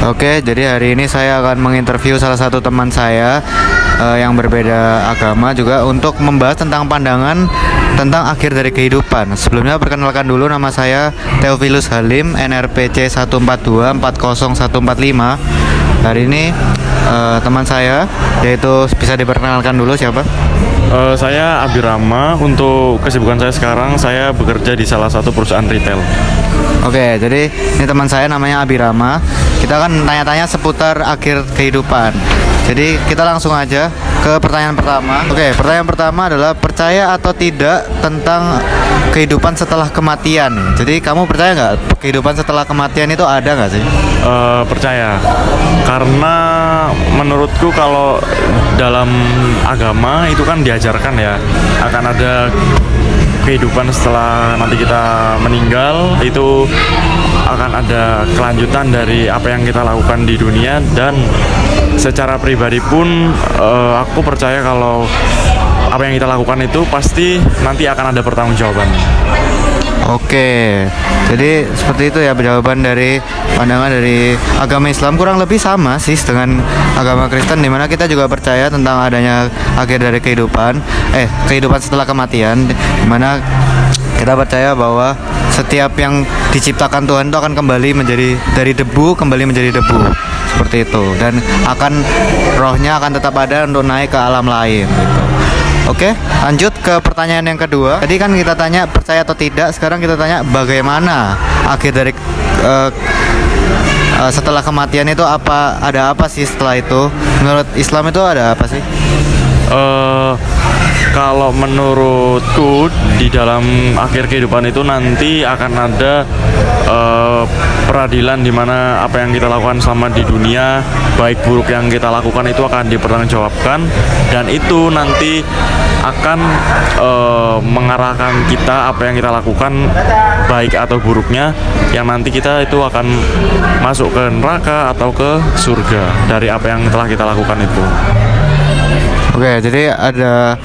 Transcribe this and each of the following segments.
Oke, jadi hari ini saya akan menginterview salah satu teman saya yang berbeda agama juga untuk membahas tentang pandangan tentang akhir dari kehidupan. Sebelumnya perkenalkan dulu, nama saya Theophilus Halim, NRPC 142400145. Hari ini teman saya, yaitu bisa diperkenalkan dulu siapa? Saya Abirama. Untuk kesibukan saya sekarang, saya bekerja di salah satu perusahaan retail. Oke, jadi ini teman saya namanya Abirama. Kita akan tanya-tanya seputar akhir kehidupan. Jadi kita langsung aja ke pertanyaan pertama. Oke, pertanyaan pertama adalah percaya atau tidak tentang kehidupan setelah kematian. Jadi kamu percaya nggak kehidupan setelah kematian itu ada nggak sih? Percaya, karena menurutku kalau dalam agama itu kan diajarkan ya akan ada kehidupan setelah nanti kita meninggal, itu akan ada kelanjutan dari apa yang kita lakukan di dunia. Dan secara pribadi pun aku percaya kalau apa yang kita lakukan itu pasti nanti akan ada pertanggungjawaban. Oke, jadi seperti itu ya jawaban dari pandangan dari agama Islam. Kurang lebih sama sih dengan agama Kristen, dimana kita juga percaya tentang adanya akhir dari kehidupan setelah kematian, dimana kita percaya bahwa setiap yang diciptakan Tuhan itu akan kembali menjadi dari debu, kembali menjadi debu, seperti itu, dan rohnya akan tetap ada untuk naik ke alam lain gitu. Oke, lanjut ke pertanyaan yang kedua. Tadi kan kita tanya percaya atau tidak, sekarang kita tanya bagaimana akhir dari setelah kematian itu, ada apa sih setelah itu? Menurut Islam itu ada apa sih? Kalau menurutku di dalam akhir kehidupan itu nanti akan ada peradilan, di mana apa yang kita lakukan selama di dunia, baik buruk yang kita lakukan itu akan dipertanggungjawabkan, dan itu nanti akan mengarahkan kita apa yang kita lakukan baik atau buruknya, yang nanti kita itu akan masuk ke neraka atau ke surga dari apa yang telah kita lakukan itu. Oke, jadi ada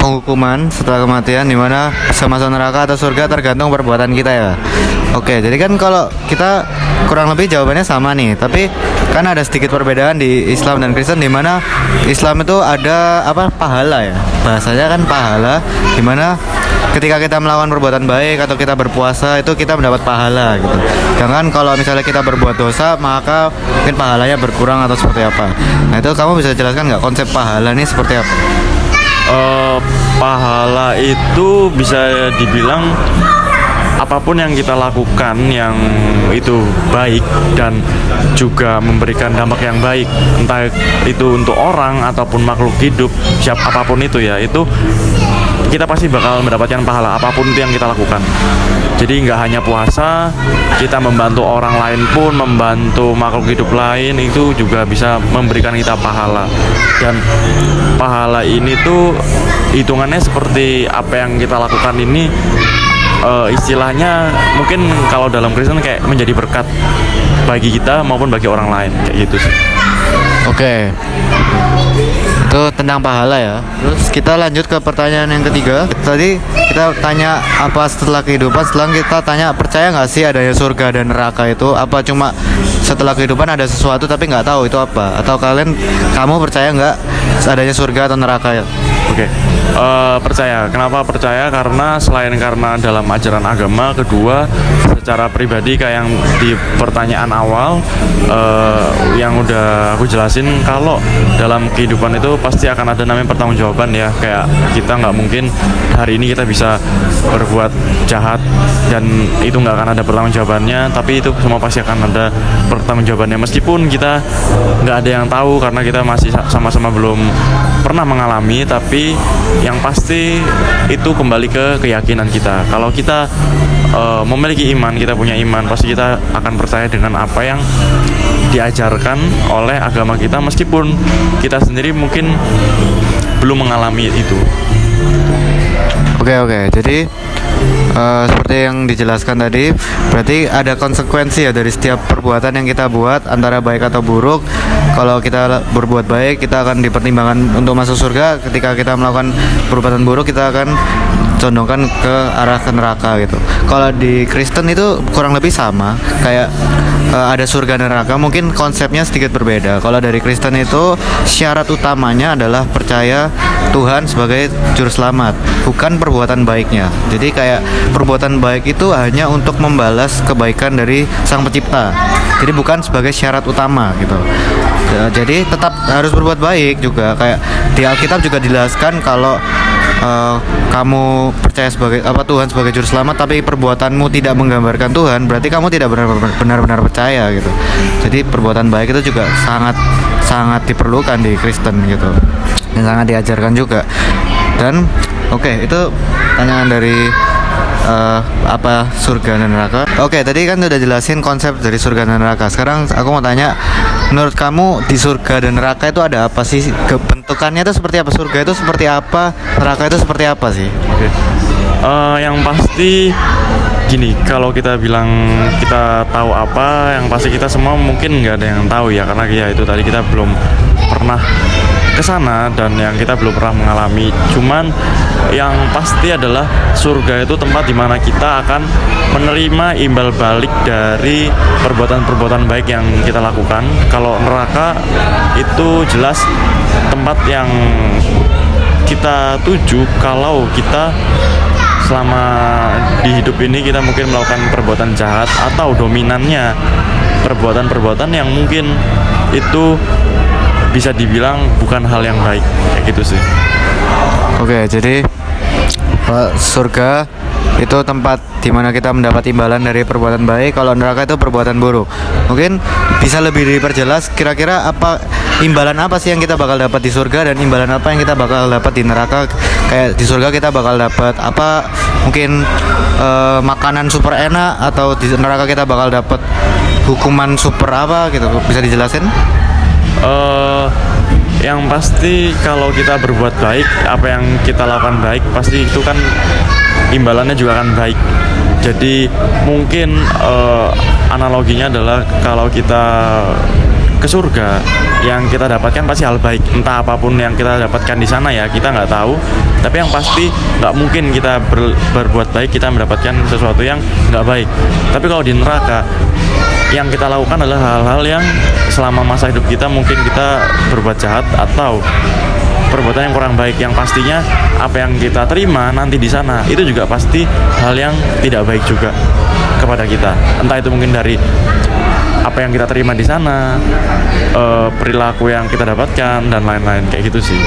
penghukuman setelah kematian, dimana bisa masuk neraka atau surga tergantung perbuatan kita ya. Oke, jadi kan kalau kita kurang lebih jawabannya sama nih, tapi kan ada sedikit perbedaan di Islam dan Kristen, dimana Islam itu ada pahala ya, bahasanya kan pahala, dimana ketika kita melakukan perbuatan baik atau kita berpuasa itu kita mendapat pahala gitu. Jangan kalau misalnya kita berbuat dosa maka mungkin pahalanya berkurang atau seperti apa. Nah, itu kamu bisa jelaskan nggak konsep pahala ini seperti apa? Pahala itu bisa dibilang apapun yang kita lakukan yang itu baik dan juga memberikan dampak yang baik, entah itu untuk orang ataupun makhluk hidup, apapun itu ya, itu kita pasti bakal mendapatkan pahala apapun itu yang kita lakukan. Jadi nggak hanya puasa, kita membantu orang lain pun, membantu makhluk hidup lain itu juga bisa memberikan kita pahala. Dan pahala ini tuh hitungannya seperti apa yang kita lakukan ini, istilahnya mungkin kalau dalam Kristen kayak menjadi berkat bagi kita maupun bagi orang lain, kayak gitu sih. Oke, itu tentang pahala ya. Terus kita lanjut ke pertanyaan yang ketiga. Tadi kita tanya apa setelah kehidupan, setelah kita tanya percaya nggak sih adanya surga dan neraka itu? Apa cuma setelah kehidupan ada sesuatu tapi nggak tahu itu apa? Atau kamu percaya nggak adanya surga atau neraka ya? Oke, percaya. Kenapa percaya? Karena selain karena dalam ajaran agama, kedua secara pribadi kayak yang di pertanyaan awal yang udah aku jelasin, kalau dalam kehidupan itu pasti akan ada namanya pertanggungjawaban ya. Kayak kita nggak mungkin hari ini kita bisa berbuat jahat dan itu nggak akan ada pertanggungjawabannya, tapi itu semua pasti akan ada pertanggungjawabannya, meskipun kita nggak ada yang tahu karena kita masih sama-sama belum pernah mengalami. Tapi yang pasti itu kembali ke keyakinan kita. Kalau kita memiliki iman, kita punya iman, pasti kita akan percaya dengan apa yang diajarkan oleh agama kita, meskipun kita sendiri mungkin belum mengalami itu. Oke, jadi seperti yang dijelaskan tadi, berarti ada konsekuensi ya dari setiap perbuatan yang kita buat, antara baik atau buruk. Kalau kita berbuat baik, kita akan dipertimbangkan untuk masuk surga. Ketika kita melakukan perbuatan buruk, kita akan condongkan ke arah ke neraka gitu. Kalau di Kristen itu kurang lebih sama, kayak ada surga dan neraka, mungkin konsepnya sedikit berbeda. Kalau dari Kristen itu syarat utamanya adalah percaya Tuhan sebagai juru selamat, bukan perbuatan baiknya. Jadi kayak perbuatan baik itu hanya untuk membalas kebaikan dari Sang Pencipta. Jadi bukan sebagai syarat utama gitu. Jadi tetap harus berbuat baik juga. Kayak di Alkitab juga dijelaskan kalau kamu percaya sebagai Tuhan sebagai juru selamat, tapi perbuatanmu tidak menggambarkan Tuhan, berarti kamu tidak benar-benar percaya gitu. Jadi perbuatan baik itu juga sangat diperlukan di Kristen gitu, dan sangat diajarkan juga. Dan oke, itu tanyaan dari apa surga dan neraka. Oke, tadi kan udah jelasin konsep dari surga dan neraka. Sekarang aku mau tanya, menurut kamu di surga dan neraka itu ada apa sih? Bentukannya itu seperti apa? Surga itu seperti apa? Neraka itu seperti apa sih? Oke. Yang pasti gini, kalau kita bilang kita tahu apa, yang pasti kita semua mungkin nggak ada yang tahu ya, karena ya itu tadi kita belum pernah ke sana dan yang kita belum pernah mengalami. Cuman yang pasti adalah surga itu tempat dimana kita akan menerima imbal balik dari perbuatan-perbuatan baik yang kita lakukan. Kalau neraka itu jelas tempat yang kita tuju kalau kita selama di hidup ini kita mungkin melakukan perbuatan jahat atau dominannya perbuatan-perbuatan yang mungkin itu bisa dibilang bukan hal yang baik, kayak gitu sih. Oke, jadi surga itu tempat dimana kita mendapat imbalan dari perbuatan baik. Kalau neraka itu perbuatan buruk. Mungkin bisa lebih diperjelas kira-kira apa imbalan apa sih yang kita bakal dapat di surga, dan imbalan apa yang kita bakal dapat di neraka. Kayak di surga kita bakal dapat apa, mungkin makanan super enak, atau di neraka kita bakal dapat hukuman super apa gitu. Bisa dijelasin? Yang pasti kalau kita berbuat baik, apa yang kita lakukan baik, pasti itu kan imbalannya juga akan baik. Jadi mungkin analoginya adalah kalau kita ke surga, yang kita dapatkan pasti hal baik. Entah apapun yang kita dapatkan di sana ya, kita nggak tahu. Tapi yang pasti nggak mungkin kita berbuat baik kita mendapatkan sesuatu yang nggak baik. Tapi kalau di neraka, yang kita lakukan adalah hal-hal yang selama masa hidup kita mungkin kita berbuat jahat atau perbuatan yang kurang baik, yang pastinya apa yang kita terima nanti di sana itu juga pasti hal yang tidak baik juga kepada kita. Entah itu mungkin dari apa yang kita terima di sana, perilaku yang kita dapatkan dan lain-lain, kayak gitu sih.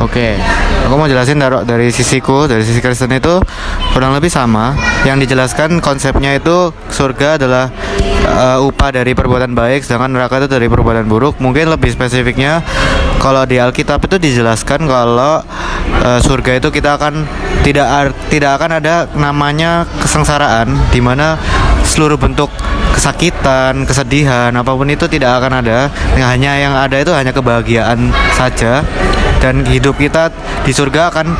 Oke, aku mau jelasin dari sisiku, dari sisi Kristen itu kurang lebih sama. Yang dijelaskan konsepnya itu surga adalah upah dari perbuatan baik, sedangkan neraka itu dari perbuatan buruk. Mungkin lebih spesifiknya, kalau di Alkitab itu dijelaskan kalau surga itu kita akan tidak akan ada namanya kesengsaraan, di mana seluruh bentuk kesakitan, kesedihan, apapun itu tidak akan ada. Hanya yang ada itu hanya kebahagiaan saja. Dan hidup kita di surga akan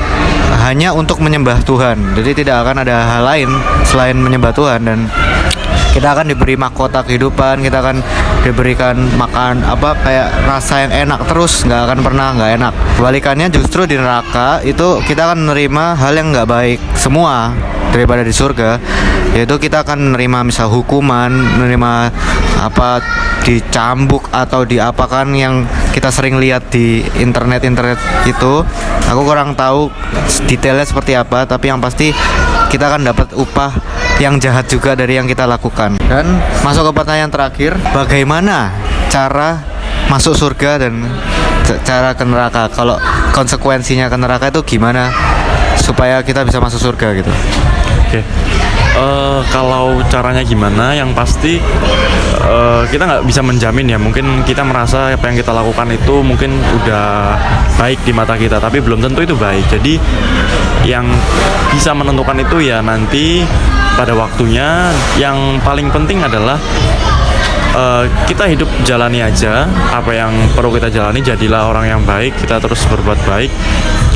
hanya untuk menyembah Tuhan. Jadi tidak akan ada hal lain selain menyembah Tuhan, dan kita akan diberi mahkota kehidupan, kita akan diberikan makan kayak rasa yang enak terus, nggak akan pernah nggak enak. Kebalikannya justru di neraka itu kita akan menerima hal yang nggak baik semua daripada di surga, yaitu kita akan menerima misal hukuman, menerima dicambuk atau diapakan yang kita sering lihat di internet itu. Aku kurang tahu detailnya seperti apa, tapi yang pasti kita akan dapat upah yang jahat juga dari yang kita lakukan. Dan masuk ke pertanyaan terakhir, bagaimana cara masuk surga dan cara ke neraka? Kalau konsekuensinya ke neraka itu gimana supaya kita bisa masuk surga gitu? Oke. Kalau caranya gimana, yang pasti kita nggak bisa menjamin ya. Mungkin kita merasa apa yang kita lakukan itu mungkin udah baik di mata kita, tapi belum tentu itu baik. Jadi yang bisa menentukan itu ya nanti pada waktunya. Yang paling penting adalah kita hidup jalani aja apa yang perlu kita jalani. Jadilah orang yang baik, kita terus berbuat baik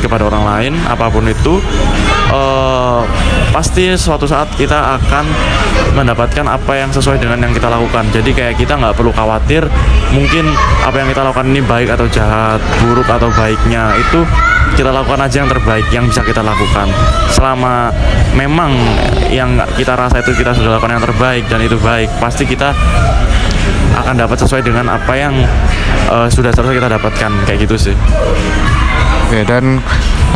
kepada orang lain apapun itu. pasti suatu saat kita akan mendapatkan apa yang sesuai dengan yang kita lakukan. Jadi kayak kita nggak perlu khawatir mungkin apa yang kita lakukan ini baik atau jahat, buruk atau baiknya, itu kita lakukan aja yang terbaik yang bisa kita lakukan. Selama memang yang kita rasa itu kita sudah lakukan yang terbaik dan itu baik, pasti kita akan dapat sesuai dengan apa yang sudah seharusnya kita dapatkan, kayak gitu sih. Oke, dan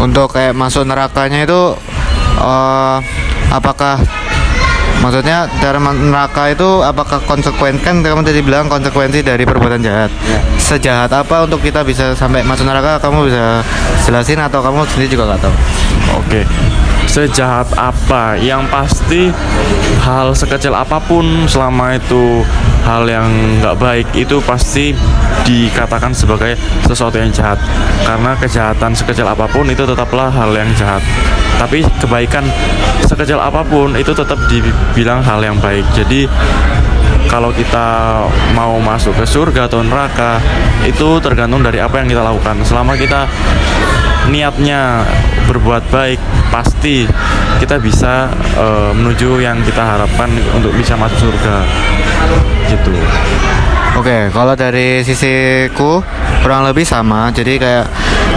untuk kayak masuk nerakanya itu apakah maksudnya cara neraka itu apakah konsekuensi, kan kamu tadi bilang konsekuensi dari perbuatan jahat. Sejahat apa untuk kita bisa sampai masuk neraka, kamu bisa jelasin atau kamu sendiri juga nggak tahu? Oke, sejahat apa? Yang pasti hal sekecil apapun selama itu hal yang nggak baik itu pasti dikatakan sebagai sesuatu yang jahat. Karena kejahatan sekecil apapun itu tetaplah hal yang jahat. Tapi kebaikan sekecil apapun itu tetap dibilang hal yang baik. Jadi kalau kita mau masuk ke surga atau neraka itu tergantung dari apa yang kita lakukan. Selama kita niatnya berbuat baik, pasti kita bisa menuju yang kita harapkan untuk bisa masuk surga gitu. Oke, kalau dari sisiku kurang lebih sama. Jadi kayak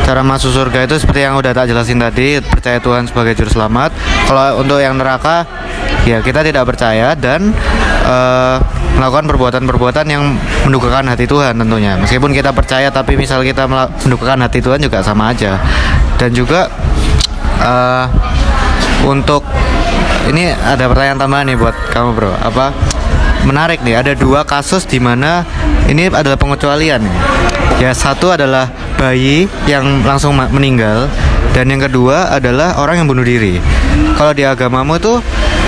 cara masuk surga itu seperti yang udah tak jelasin tadi, percaya Tuhan sebagai juru selamat. Kalau untuk yang neraka, ya kita tidak percaya dan melakukan perbuatan-perbuatan yang mendukakan hati Tuhan tentunya. Meskipun kita percaya, tapi misal kita mendukakan hati Tuhan juga sama aja. Dan juga untuk ini ada pertanyaan tambahan nih buat kamu bro. Menarik nih, ada 2 kasus di mana ini adalah pengecualian. Ya, satu adalah bayi yang langsung meninggal, dan yang kedua adalah orang yang bunuh diri. Kalau di agamamu tuh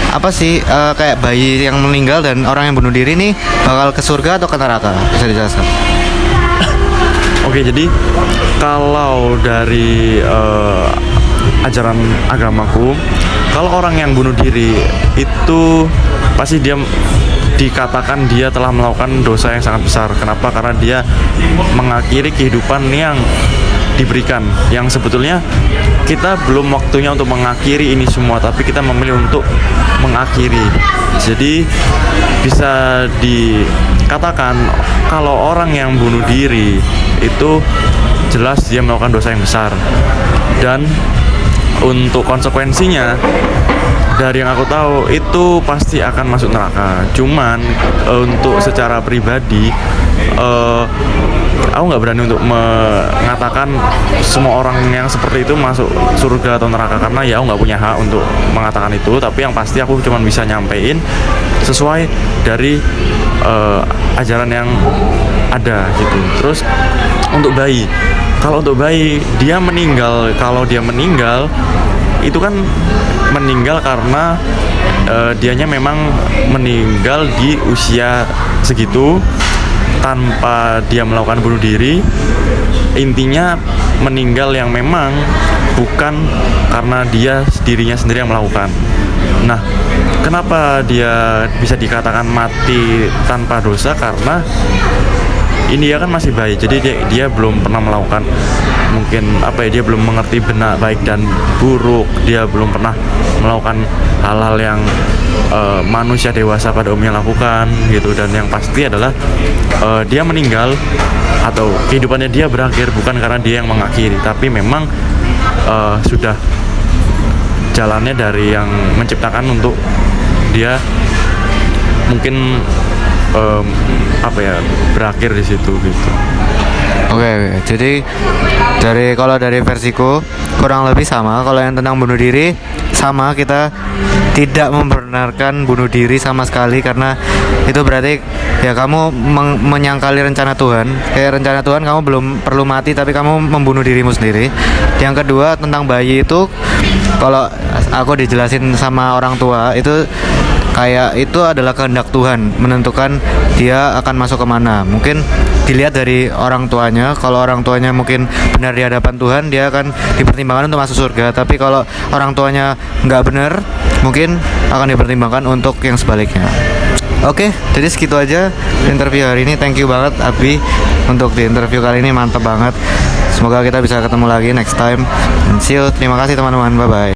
apa sih kayak bayi yang meninggal dan orang yang bunuh diri nih bakal ke surga atau ke neraka? Bisa dijelaskan? Oke, jadi kalau dari ajaran agamaku, kalau orang yang bunuh diri itu pasti dia dikatakan dia telah melakukan dosa yang sangat besar. Kenapa? Karena dia mengakhiri kehidupan yang diberikan, yang sebetulnya kita belum waktunya untuk mengakhiri ini semua, tapi kita memilih untuk mengakhiri. Jadi bisa dikatakan kalau orang yang bunuh diri itu jelas dia melakukan dosa yang besar. Dan untuk konsekuensinya, dari yang aku tahu itu pasti akan masuk neraka. Cuman untuk secara pribadi aku nggak berani untuk mengatakan semua orang yang seperti itu masuk surga atau neraka, karena ya aku nggak punya hak untuk mengatakan itu. Tapi yang pasti aku cuma bisa nyampein sesuai dari ajaran yang ada gitu. Terus untuk bayi, kalau untuk bayi dia meninggal, kalau dia meninggal itu kan meninggal karena dianya memang meninggal di usia segitu tanpa dia melakukan bunuh diri. Intinya meninggal yang memang bukan karena dirinya sendiri yang melakukan. Nah, kenapa dia bisa dikatakan mati tanpa dosa? Karena ini dia kan masih bayi, jadi dia belum pernah melakukan mungkin dia belum mengerti benar baik dan buruk, dia belum pernah melakukan hal-hal yang manusia dewasa pada umumnya lakukan gitu. Dan yang pasti adalah dia meninggal atau kehidupannya dia berakhir bukan karena dia yang mengakhiri, tapi memang sudah jalannya dari yang menciptakan untuk dia mungkin berakhir di situ gitu. Oke, jadi kalau dari versiku kurang lebih sama. Kalau yang tentang bunuh diri sama, kita tidak membenarkan bunuh diri sama sekali, karena itu berarti ya kamu menyangkali rencana Tuhan. Kayak rencana Tuhan kamu belum perlu mati tapi kamu membunuh dirimu sendiri. Yang kedua tentang bayi itu, kalau aku dijelasin sama orang tua itu kayak itu adalah kehendak Tuhan menentukan dia akan masuk kemana. Mungkin dilihat dari orang tuanya, kalau orang tuanya mungkin benar di hadapan Tuhan, dia akan dipertimbangkan untuk masuk surga. Tapi kalau orang tuanya nggak benar, mungkin akan dipertimbangkan untuk yang sebaliknya. Oke, jadi segitu aja interview hari ini. Thank you banget Abi untuk di interview kali ini, mantap banget. Semoga kita bisa ketemu lagi next time. And see you. Terima kasih teman-teman, bye bye.